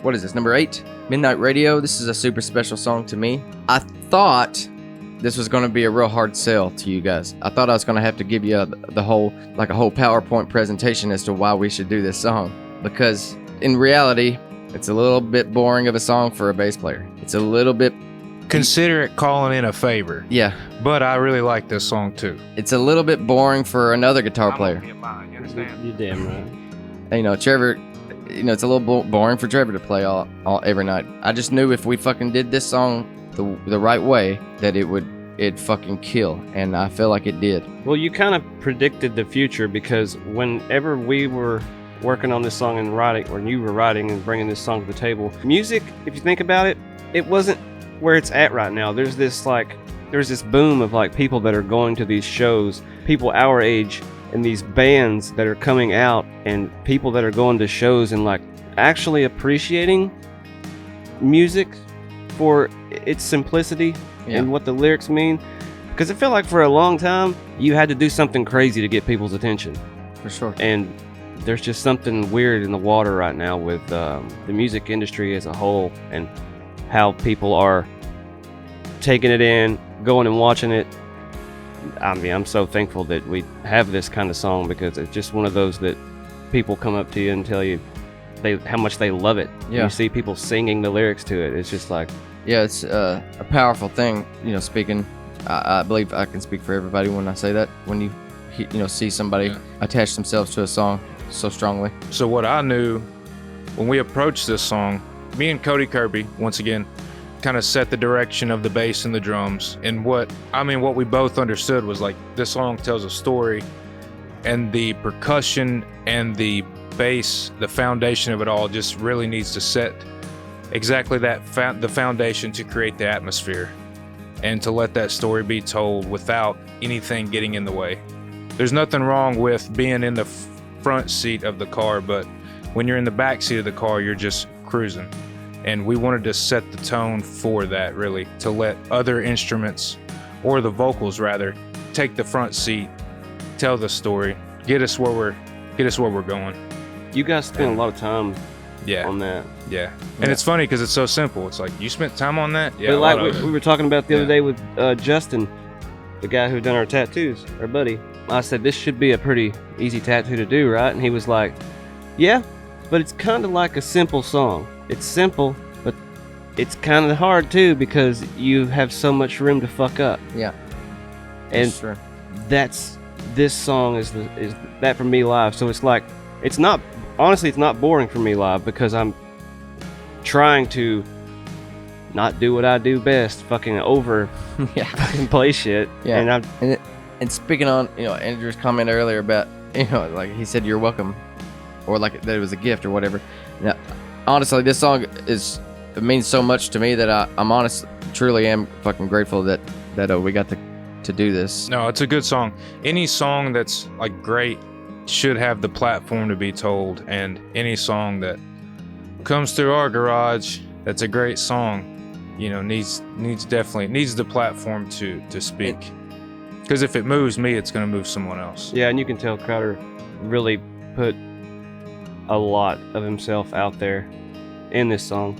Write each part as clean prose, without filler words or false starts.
what is this, number 8? Midnight Radio. This is a super special song to me. I thought this was going to be a real hard sell to you guys. I thought I was going to have to give you the whole, like a whole PowerPoint presentation as to why we should do this song. Because in reality, it's a little bit boring of a song for a bass player. It's a little bit... Consider it calling in a favor. Yeah. But I really like this song too. It's a little bit boring for another guitar player. You're damn right. And, Trevor, it's a little boring for Trevor to play all every night. I just knew if we fucking did this song the right way, that it'd fucking kill, and I feel like it did. Well, you kind of predicted the future, because whenever we were working on this song and writing, or you were writing and bringing this song to the table, music, if you think about it, it wasn't where it's at right now. There's this boom of like people that are going to these shows, people our age, and these bands that are coming out, and people that are going to shows and like actually appreciating music for its simplicity and what the lyrics mean. Because it felt like for a long time you had to do something crazy to get people's attention. For sure. And there's just something weird in the water right now with the music industry as a whole, and how people are taking it in, going and watching it. I mean, I'm so thankful that we have this kind of song, because it's just one of those that people come up to you and tell you how much they love it. Yeah. You see people singing the lyrics to it. It's just like... Yeah, it's a powerful thing, speaking. I believe I can speak for everybody when I say that. When you see somebody attach themselves to a song so strongly. So what I knew when we approached this song, me and Cody Kirby, once again, kind of set the direction of the bass and the drums. And what we both understood was like, this song tells a story, and the percussion and the bass, the foundation of it all, just really needs to set exactly that the foundation to create the atmosphere and to let that story be told without anything getting in the way. There's nothing wrong with being in the front seat of the car, but when you're in the back seat of the car, you're just cruising. And we wanted to set the tone for that, really, to let other instruments, or the vocals rather, take the front seat, tell the story, get us where we're going. You guys spent a lot of time on that. Yeah. And it's funny because it's so simple. It's like, you spent time on that? Yeah. But like we were talking about the other day with Justin, the guy who done our tattoos, our buddy. I said, this should be a pretty easy tattoo to do, right? And he was like, yeah, but it's kind of like a simple song. It's simple, but it's kind of hard too, because you have so much room to fuck up. Yeah. And this song is that for me live. So it's like, it's not boring for me live, because I'm trying to not do what I do best, fucking fucking play shit. Yeah. And speaking on, Andrew's comment earlier about, like he said, you're welcome, or like that it was a gift or whatever. Now, honestly, this song it means so much to me that I'm honest, truly am fucking grateful that we got to do this. No, it's a good song. Any song that's like great should have the platform to be told, and any song that comes through our garage that's a great song, needs the platform to speak. Because if it moves me, it's going to move someone else. Yeah, and you can tell Crowder really put a lot of himself out there in this song.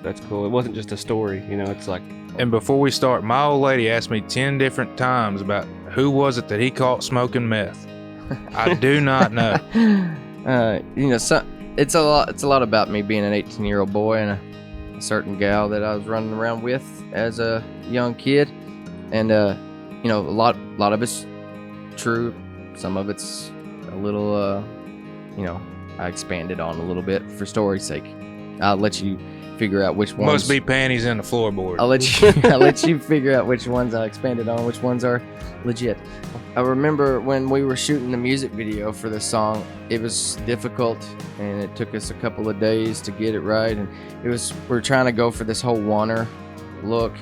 That's cool. It wasn't just a story, it's like... And before we start, my old lady asked me 10 different times about who was it that he caught smoking meth. I do not know. It's a lot about me being an 18-year-old boy and a certain gal that I was running around with as a young kid, and a lot of it's true. Some of it's a little, I expanded on a little bit for story's sake. I'll let you figure out which ones. Must be panties in the floorboard. I'll let you figure out which ones I expanded on, which ones are legit. I remember when we were shooting the music video for this song, it was difficult, and it took us a couple of days to get it right. And we're trying to go for this whole Warner look,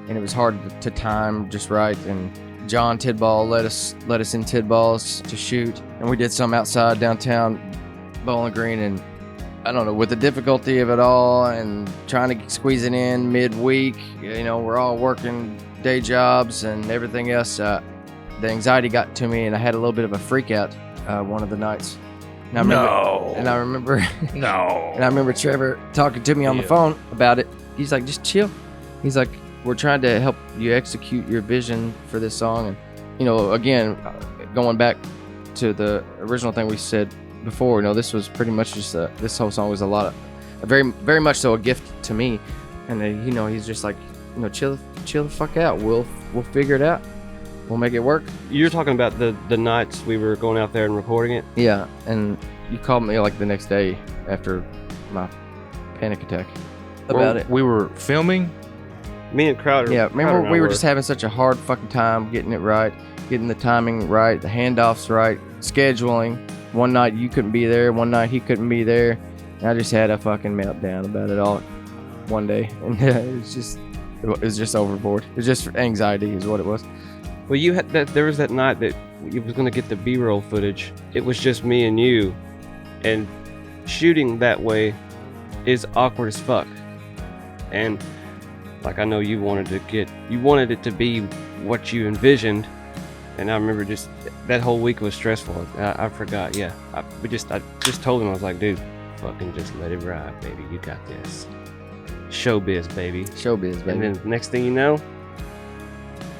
and it was hard to time just right. And John Tidball let us in Tidballs to shoot, and we did some outside downtown Bowling Green. And I don't know, with the difficulty of it all and trying to squeeze it in midweek, we're all working day jobs and everything else. The anxiety got to me, and I had a little bit of a freak out one of the nights. And I remember No. and I remember Trevor talking to me on the Yeah. phone about it. He's like, just chill. He's like, we're trying to help you execute your vision for this song. And, you know, again, going back to the original thing we said before, you know, this was pretty much just, this whole song was a very, very much so a gift to me. And, you know, he's just like, you know, chill the fuck out. We'll figure it out. We'll make it work. You're talking about the nights we were going out there and recording it. Yeah. And you called me like the next day after my panic attack about it. We were filming. Me and Crowder. Yeah, Crowder remember and I we were just having such a hard fucking time getting it right, getting the timing right, the handoffs right, scheduling. One night you couldn't be there, one night he couldn't be there. And I just had a fucking meltdown about it all one day, and it was just overboard. It was just anxiety, is what it was. Well, you had that. There was that night that you was gonna get the B-roll footage. It was just me and you, and shooting that way is awkward as fuck. And like, I know you wanted it to be what you envisioned, and I remember just that whole week was stressful. I forgot. Yeah, I just told him, I was like, dude, fucking just let it ride, baby. You got this. Showbiz, baby. Showbiz, baby. And then next thing you know,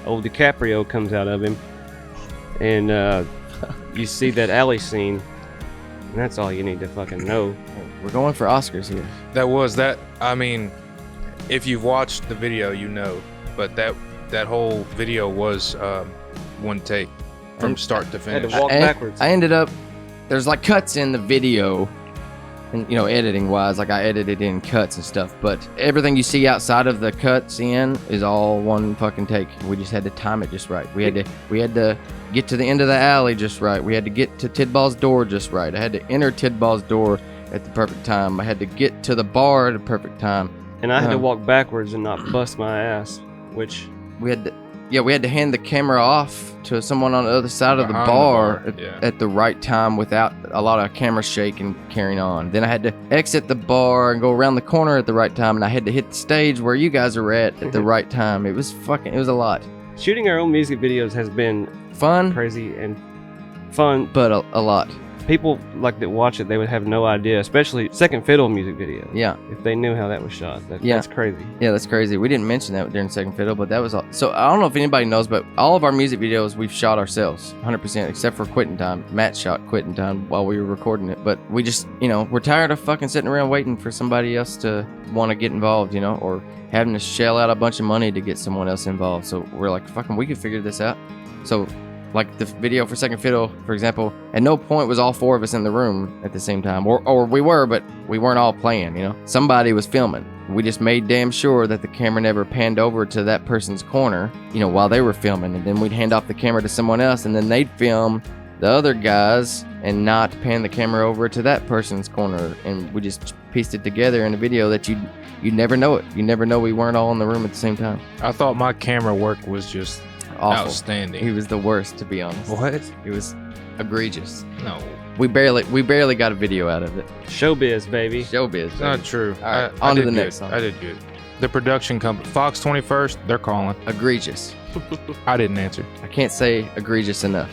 old DiCaprio comes out of him, and you see that alley scene, and that's all you need to fucking know. We're going for Oscars here. I mean, if you've watched the video, you know, but that whole video was one take from And start to I had finish. to walk backwards. I ended up, there's like cuts in the video, and you know, editing wise, like I edited in cuts and stuff, but everything you see outside of the cuts in is all one fucking take. We just had to time it just right. We had to get to the end of the alley just right. We had to get to Tidball's door just right. I had to enter Tidball's door at the perfect time. I had to get to the bar at the perfect time. And I had to walk backwards and not bust my ass, which We had to hand the camera off to someone on the other side of the Behind the bar, bar, yeah. at the right time without a lot of camera shake and carrying on. Then I had to exit the bar and go around the corner at the right time, and I had to hit the stage where you guys are at the right time. It was a lot. shooting our own music videos has been Fun, crazy and fun. but a lot. People like that watch it, they would have no idea, especially Second Fiddle music video. Yeah. If they knew how that was shot. Yeah. That's crazy. Yeah, that's crazy. We didn't mention that during Second Fiddle, but that was all. So I don't know if anybody knows, but all of our music videos we've shot ourselves, 100%, except for Quitting Time. Matt shot Quitting Time while we were recording it, but we just, you know, we're tired of fucking sitting around waiting for somebody else to want to get involved, you know, or having to shell out a bunch of money to get someone else involved. So we're like, fucking, we can figure this out. So, like the video for Second Fiddle, for example, at no point was all four of us in the room at the same time. Or we were, but we weren't all playing, you know? Somebody was filming. We just made damn sure that the camera never panned over to that person's corner, you know, while they were filming. And then we'd hand off the camera to someone else, and then they'd film the other guys and not pan the camera over to that person's corner. And we just pieced it together in a video that you'd never know it. You never know we weren't all in the room at the same time. I thought my camera work was just Awful. outstanding. He was the worst, to be honest. What? It was egregious. No, We barely got a video out of it. Showbiz, baby. Showbiz. it's not true. All right, I on to did the good. next song. I did good. The production company, Fox 21st, they're calling. Egregious. I didn't answer. I can't say egregious enough.